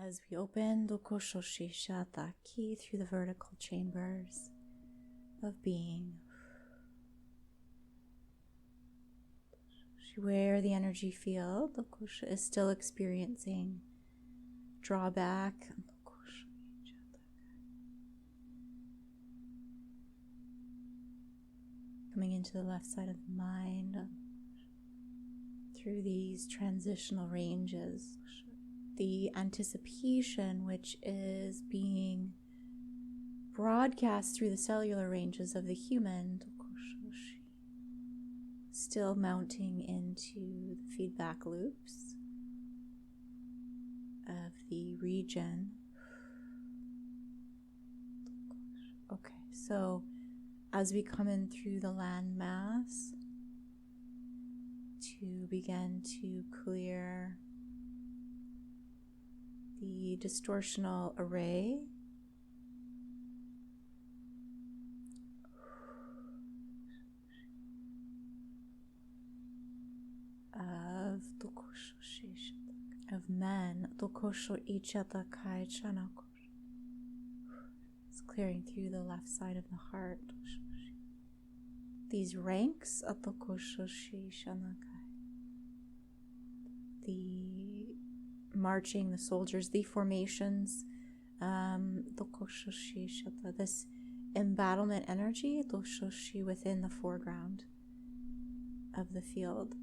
As we open Dokoshoshi Shataki through the vertical chambers of being, where the energy field Dokosha is still experiencing drawback, coming into the left side of the mind through these transitional ranges. The anticipation, which is being broadcast through the cellular ranges of the human, still mounting into the feedback loops of the region. Okay, so as we come in through the landmass, to begin to clear the distortional array of men. It's clearing through the left side of the heart. These ranks of the marching, the soldiers, the formations, this embattlement energy within the foreground of the field.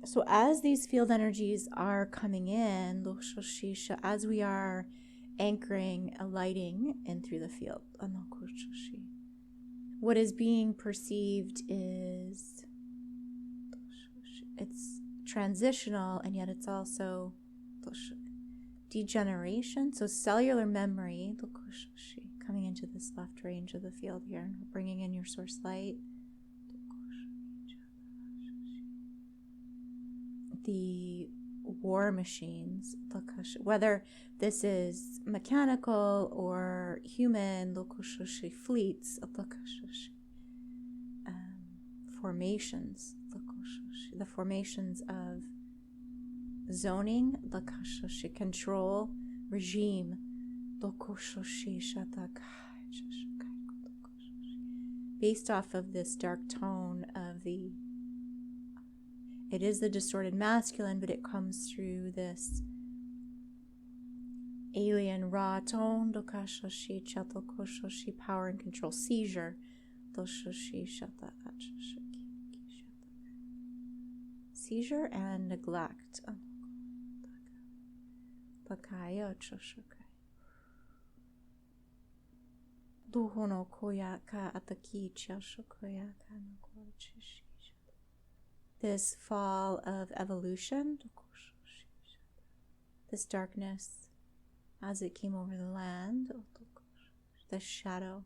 So as these field energies are coming in, as we are anchoring, alighting in through the field, what is being perceived is it's transitional, and yet it's also degeneration. So cellular memory, coming into this left range of the field here, and bringing in your source light. The war machines, whether this is mechanical or human, fleets, formations, the formations of zoning, control, regime, based off of this dark tone of it is the distorted masculine, but it comes through this alien raw tone, power and control, seizure, seizure and neglect. This fall of evolution, this darkness as it came over the land, the shadow,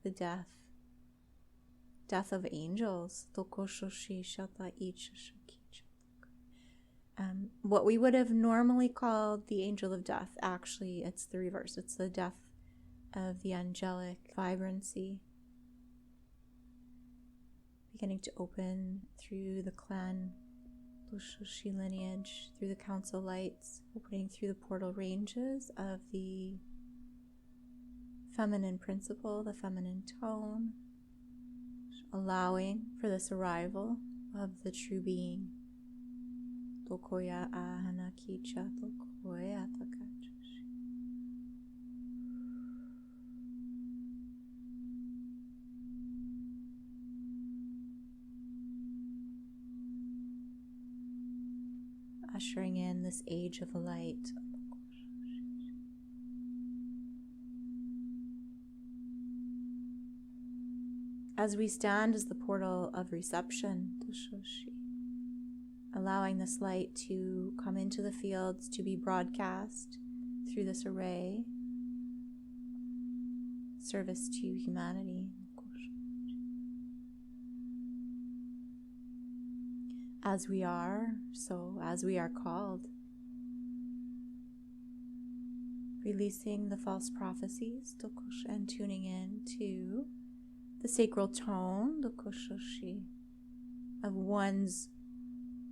the death of angels, what we would have normally called the angel of death. Actually, it's the reverse. It's the death of the angelic vibrancy, beginning to open through the clan lineage, through the council lights, opening through the portal ranges of the feminine principle, the feminine tone, allowing for this arrival of the true being. Ushering in this age of light. As we stand as the portal of reception, allowing this light to come into the fields, to be broadcast through this array, service to humanity. As we are, so as we are called. Releasing the false prophecies, and tuning in to the sacral tone, of one's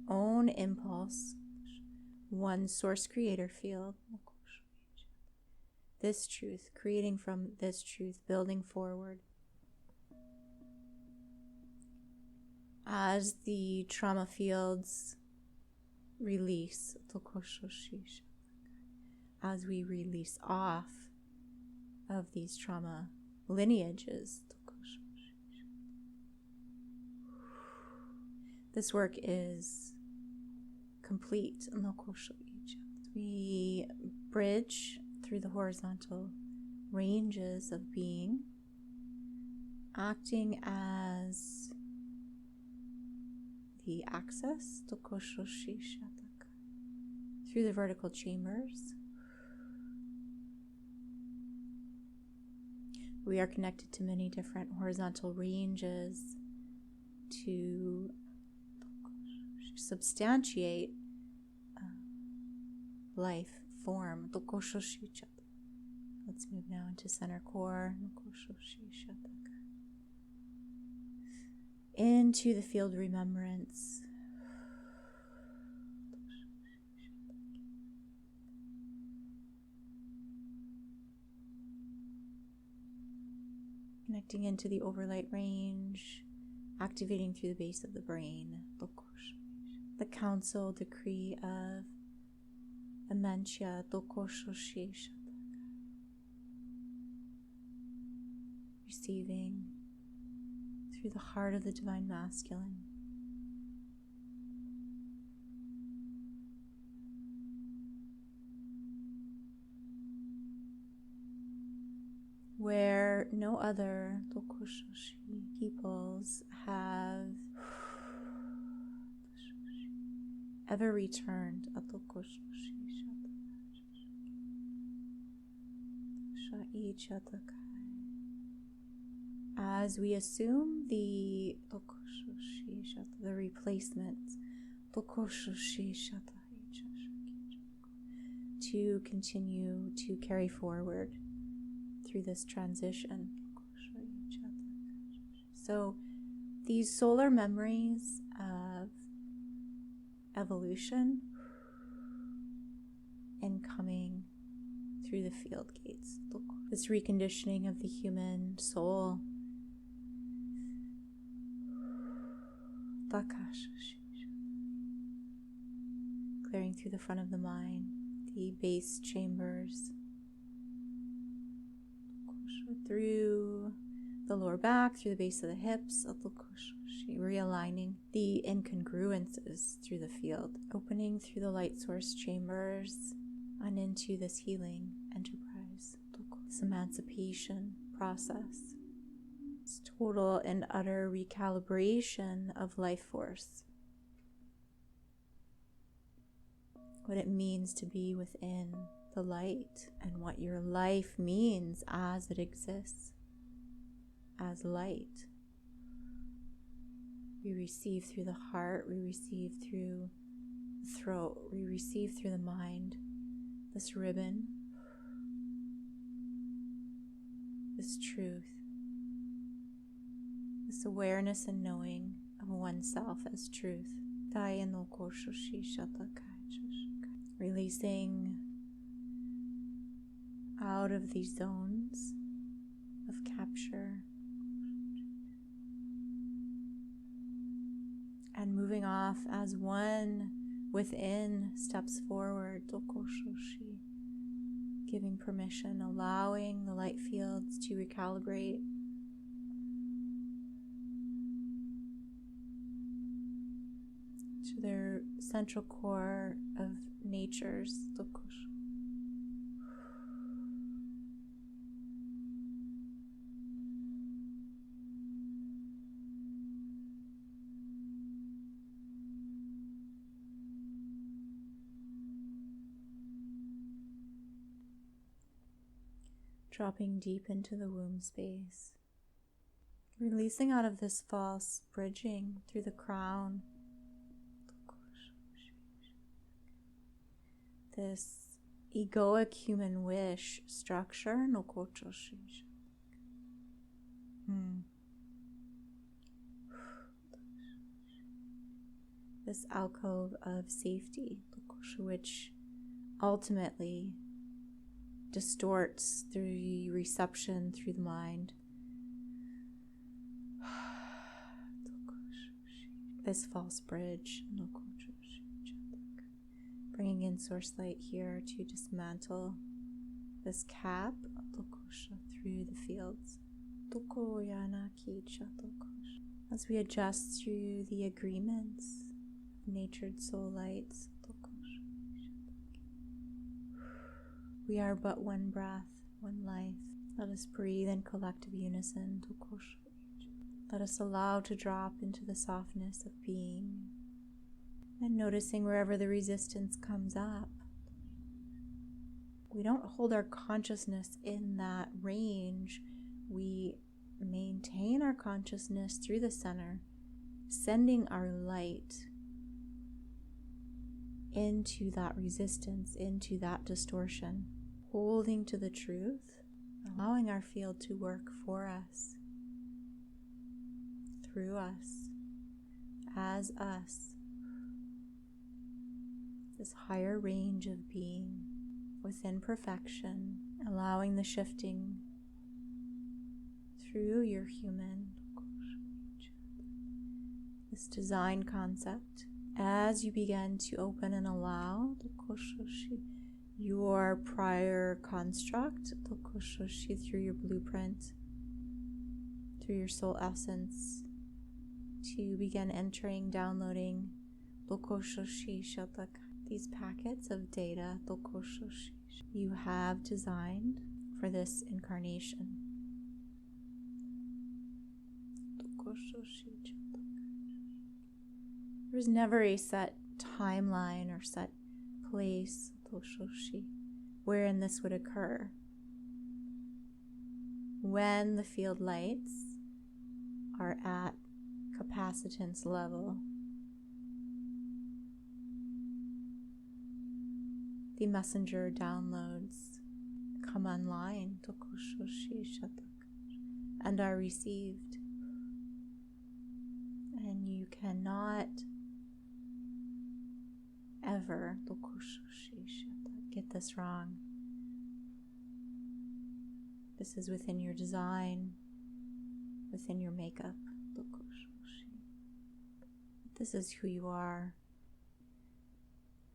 own impulse, one source creator field. This truth, creating from this truth, building forward. As the trauma fields release, as we release off of these trauma lineages, this work is complete. We bridge through the horizontal ranges of being, acting as the axis through the vertical chambers. We are connected to many different horizontal ranges to substantiate life form. Let's move now into center core, into the field remembrance. Connecting into the overlight range, activating through the base of the brain. The council decree of Emancipation, receiving through the heart of the divine masculine. Where no other peoples have ever returned as we assume the replacement to continue to carry forward through this transition. So these solar memories of evolution and coming through the field gates, this reconditioning of the human soul, clearing through the front of the mind, the base chambers, through the lower back, through the base of the hips, realigning the incongruences through the field, opening through the light source chambers and into this healing enterprise, this emancipation process, this total and utter recalibration of life force, what it means to be within the light and what your life means as it exists as light. We receive through the heart, we receive through the throat, we receive through the mind, this ribbon, this truth, this awareness and knowing of oneself as truth. Releasing out of these zones of capture and moving off as one within steps forward, giving permission, allowing the light fields to recalibrate, to their central core of nature's dropping deep into the womb space, releasing out of this false bridging through the crown, this egoic human wish structure, this alcove of safety, which ultimately distorts the reception through the mind. This false bridge, bringing in source light here to dismantle this cap through the fields. As we adjust through the agreements, natured soul lights, we are but one breath, one life. Let us breathe in collective unison. Let us allow to drop into the softness of being and noticing wherever the resistance comes up. We don't hold our consciousness in that range. We maintain our consciousness through the center, sending our light into that resistance, into that distortion, holding to the truth, allowing our field to work for us, through us, as us. This higher range of being within perfection, allowing the shifting through your human, this design concept, as you begin to open and allow your prior construct through your blueprint, through your soul essence, to begin entering, downloading these packets of data you have designed for this incarnation. There's never a set timeline or set place wherein this would occur. When the field lights are at capacitance level, the messenger downloads come online and are received. And you cannot ever get this wrong. This is within your design, within your makeup. This is who you are.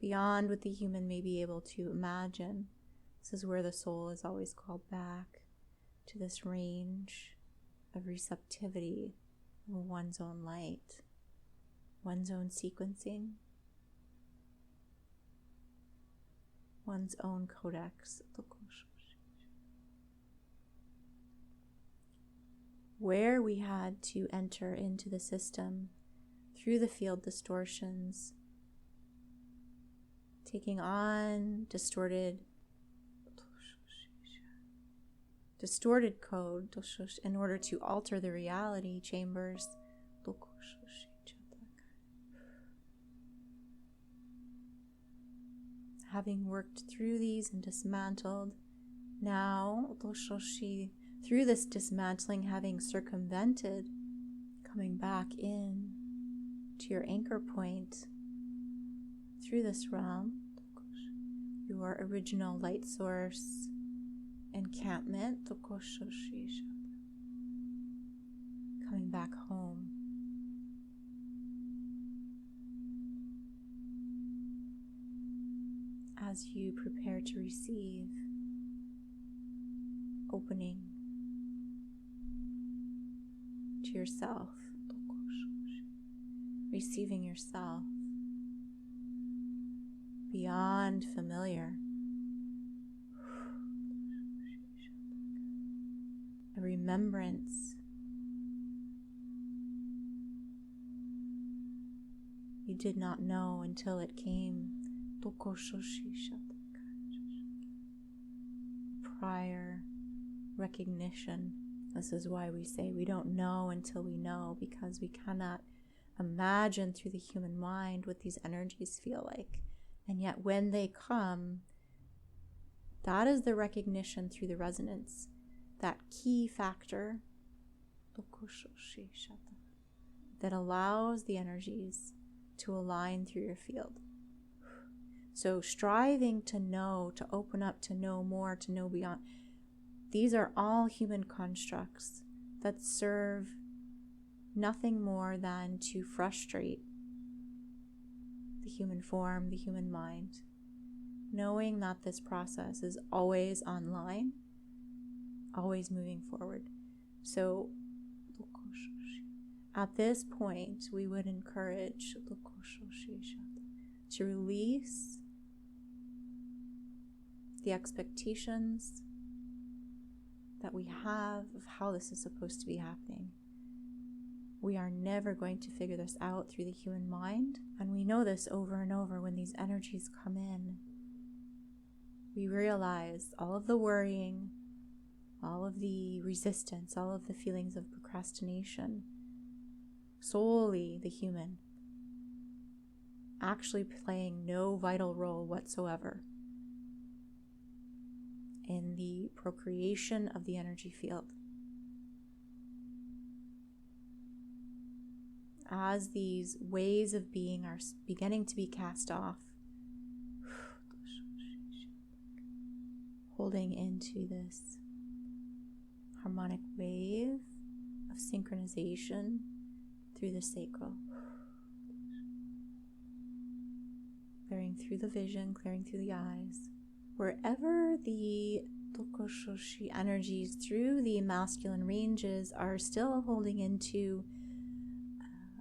Beyond what the human may be able to imagine. This is where the soul is always called back to this range of receptivity of one's own light, one's own sequencing, one's own codex. Where we had to enter into the system through the field distortions, taking on distorted code in order to alter the reality chambers. Having worked through these and dismantled, now through this dismantling, having circumvented, coming back in to your anchor point through this realm, your original light source encampment, coming back home. As you prepare to receive, opening to yourself, receiving yourself beyond familiar, a remembrance you did not know until it came. Prior recognition. This is why we say we don't know until we know, because we cannot imagine through the human mind what these energies feel like. And yet when they come, that is the recognition through the resonance, that key factor that allows the energies to align through your field. So striving to know, to open up, to know more, to know beyond, these are all human constructs that serve nothing more than to frustrate the human form, the human mind, knowing that this process is always online, always moving forward. So at this point, we would encourage to release the expectations that we have of how this is supposed to be happening. We are never going to figure this out through the human mind, and we know this over and over. When these energies come in, we realize all of the worrying, all of the resistance, all of the feelings of procrastination, solely the human, actually playing no vital role whatsoever in the procreation of the energy field. As these ways of being are beginning to be cast off, holding into this harmonic wave of synchronization through the sacral, clearing through the vision, clearing through the eyes, wherever the Tokoshoshi energies through the masculine ranges are still holding into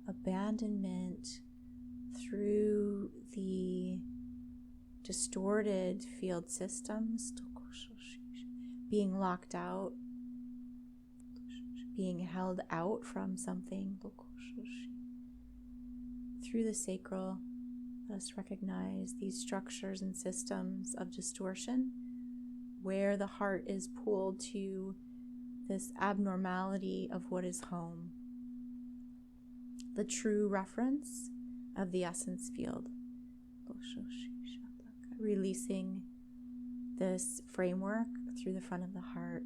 abandonment, through the distorted field systems, being locked out, being held out from something, through the sacral. Let us recognize these structures and systems of distortion where the heart is pulled to this abnormality of what is home, the true reference of the essence field. Releasing this framework through the front of the heart,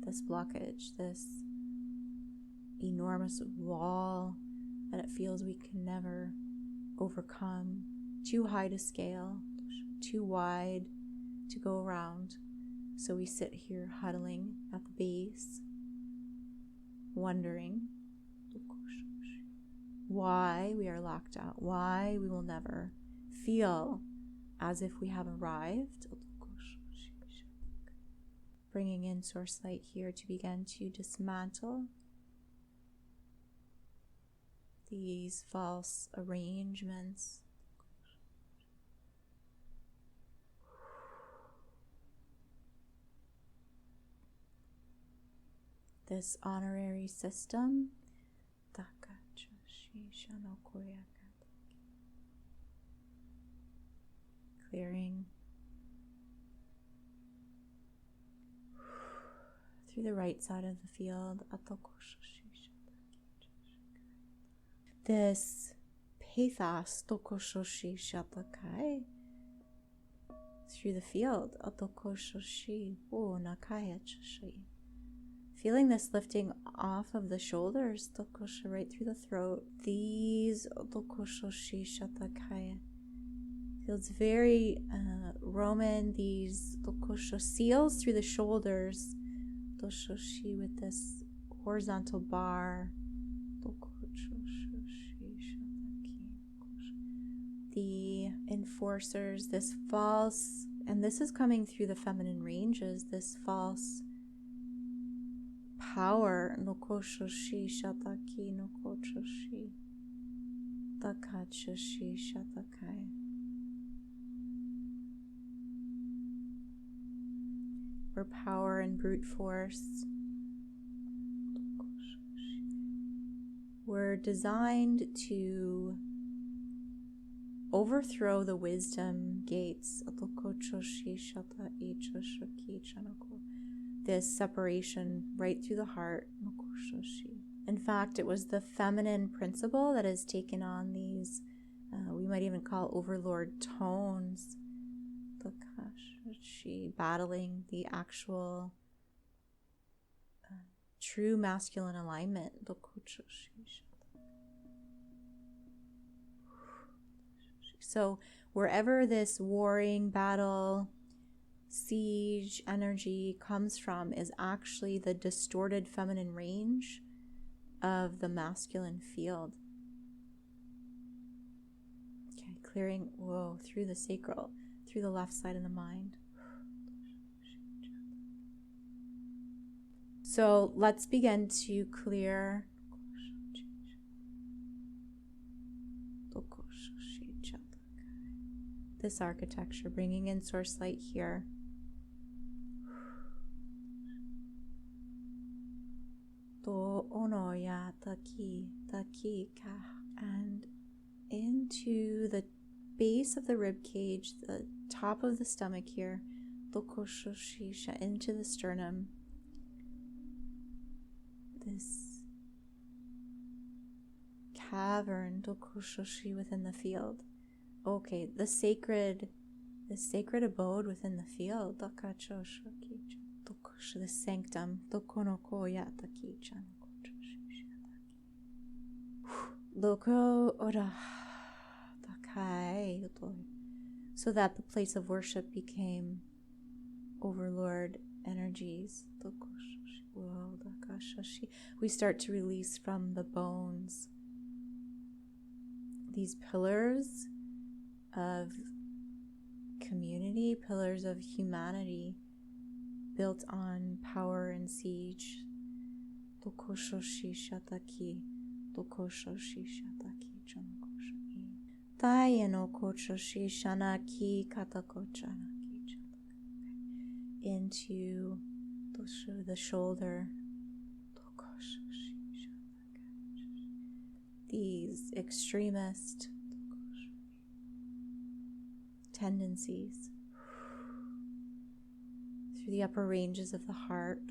this blockage, this enormous wall that it feels we can never overcome, too high to scale, too wide to go around. So we sit here huddling at the base, wondering why we are locked out, why we will never feel as if we have arrived. Bringing in source light here to begin to dismantle these false arrangements. This honorary system. Clearing through the right side of the field. This pathos tokoshoshi shatakai through the field. Atokoshoshi o nakaya chashi. Feeling this lifting off of the shoulders, tokosha, right through the throat. These tokoshoshi shatakai feels very Roman. These tokosho seals through the shoulders. Toshoshi with this horizontal bar. The enforcers, this false, and this is coming through the feminine ranges, this false power, nokoshoshi shataki nokochoshi takachoshi shatakai. Where power and brute force were designed to overthrow the wisdom gates. This separation right through the heart. In fact, it was the feminine principle that has taken on these, we might even call overlord tones. Battling the actual true masculine alignment. So wherever this warring battle, siege energy comes from is actually the distorted feminine range of the masculine field. Okay, clearing, through the sacral, through the left side of the mind. So let's begin to clear this architecture, bringing in source light here. And into the base of the rib cage, the top of the stomach here, into the sternum. This cavern within the field. Okay, the sacred abode within the field. The sanctum. So that the place of worship became overlord energies. We start to release from the bones these pillars of community, pillars of humanity built on power and siege. Into the shoulder. These extremist tendencies through the upper ranges of the heart,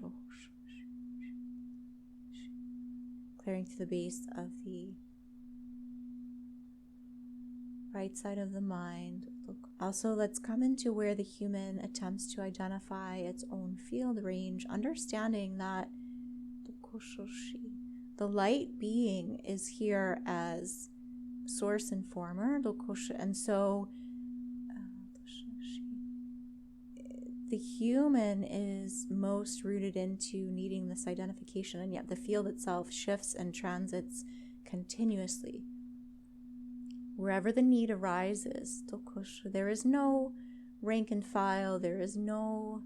clearing through the base of the right side of the mind. Also, let's come into where the human attempts to identify its own field range, understanding that the light being is here as source and former, and so the human is most rooted into needing this identification, and yet the field itself shifts and transits continuously. Wherever the need arises, there is no rank and file, there is no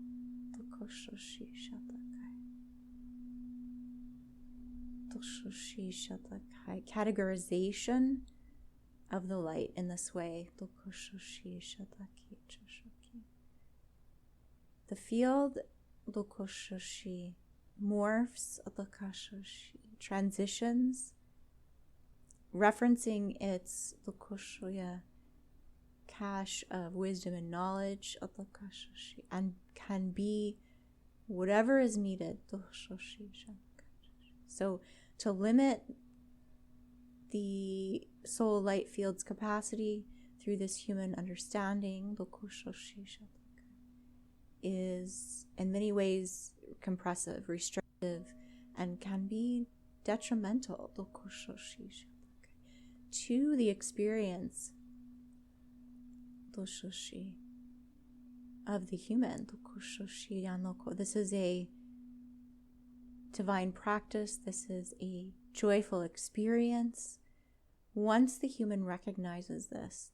categorization of the light in this way. The field morphs, transitions, referencing its cache of wisdom and knowledge, and can be whatever is needed. So to limit the soul light field's capacity through this human understanding, is in many ways compressive, restrictive, and can be detrimental to the experience of the human. This is a divine practice. This is a joyful experience. Once the human recognizes this,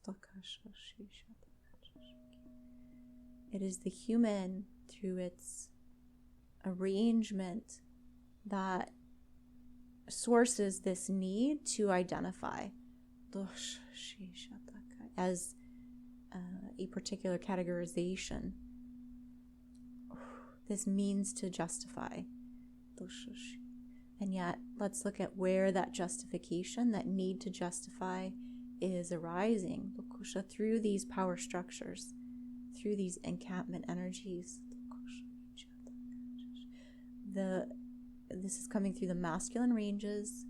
it is the human, through its arrangement, that sources this need to identify as a particular categorization. This means to justify. And yet, let's look at where that justification, that need to justify, is arising through these power structures, through these encampment energies. This is coming through the masculine ranges.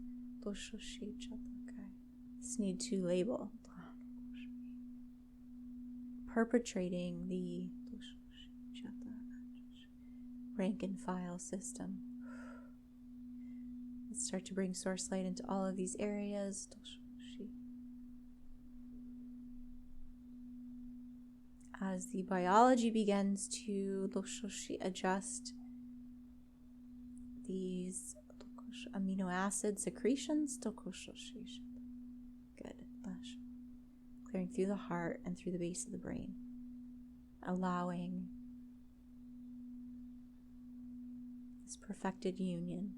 This need to label, perpetrating the rank and file system. Let's start to bring source light into all of these areas. as the biology begins to adjust these amino acid secretions. Good. Clearing through the heart and through the base of the brain, allowing this perfected union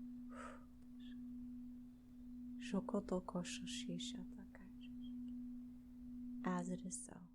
as it is so.